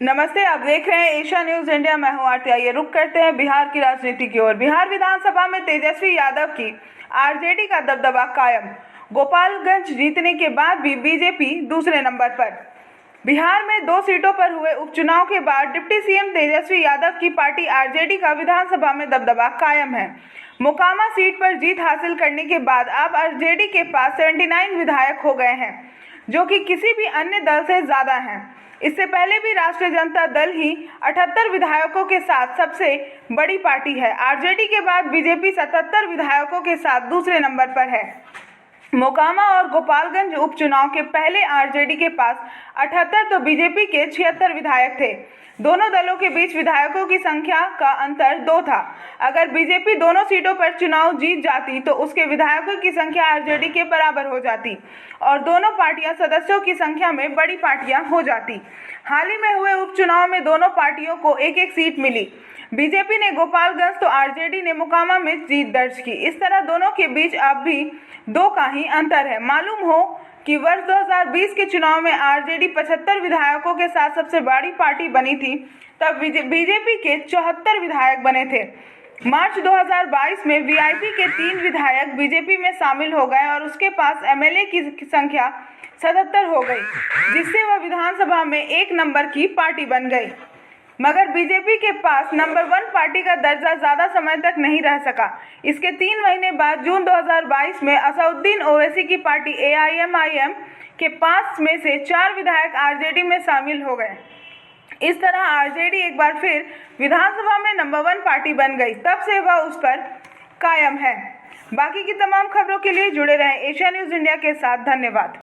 नमस्ते, आप देख रहे हैं एशिया न्यूज इंडिया। मैं हूं आरती। आइए रुक करते हैं बिहार की राजनीति की ओर। बिहार विधानसभा में तेजस्वी यादव की आरजेडी का दबदबा कायम। गोपालगंज जीतने के बाद भी बीजेपी दूसरे नंबर पर। बिहार में 2 सीटों पर हुए उपचुनाव के बाद डिप्टी सीएम तेजस्वी यादव की पार्टी आरजेडी का विधानसभा में दबदबा कायम है। मोकामा सीट पर जीत हासिल करने के बाद अब आरजेडी के पास 79 विधायक हो गए हैं, जो कि किसी भी अन्य दल से ज्यादा हैं। इससे पहले भी राष्ट्रीय जनता दल ही 78 विधायकों के साथ सबसे बड़ी पार्टी है। आरजेडी के बाद बीजेपी 77 विधायकों के साथ दूसरे नंबर पर है। मोकामा और गोपालगंज उपचुनाव के पहले आरजेडी के पास 78 तो बीजेपी के 76 विधायक थे। दोनों दलों के बीच विधायकों की संख्या का अंतर 2 था। अगर बीजेपी दोनों सीटों पर चुनाव जीत जाती तो उसके विधायकों की संख्या आरजेडी के बराबर हो जाती और दोनों पार्टियां सदस्यों की संख्या में बड़ी पार्टियां हो जाती। हाल ही में हुए उपचुनाव में दोनों पार्टियों को एक एक सीट मिली। बीजेपी ने गोपालगंज तो आरजेडी ने मोकामा में जीत दर्ज की। इस तरह दोनों के बीच अब भी 2 का ही अंतर है। मालूम हो कि वर्ष 2020 के चुनाव में आरजेडी 75 विधायकों के साथ सबसे बड़ी पार्टी बनी थी, तब बीजेपी के 74 विधायक बने थे। मार्च 2022 में वीआईपी के 3 विधायक बीजेपी में शामिल हो गए और उसके पास एमएलए की संख्या 77 हो गई, जिससे वह विधानसभा में 1 नंबर की पार्टी बन गई। मगर बीजेपी के पास नंबर 1 पार्टी का दर्जा ज्यादा समय तक नहीं रह सका। इसके 3 महीने बाद जून 2022 में असदुद्दीन ओवैसी की पार्टी एआईएमआईएम के 5 में से 4 विधायक आरजेडी में शामिल हो गए। इस तरह आरजेडी एक बार फिर विधानसभा में नंबर 1 पार्टी बन गई। तब से वह उस पर कायम है। बाकी की तमाम खबरों के लिए जुड़े रहें एशिया न्यूज इंडिया के साथ। धन्यवाद।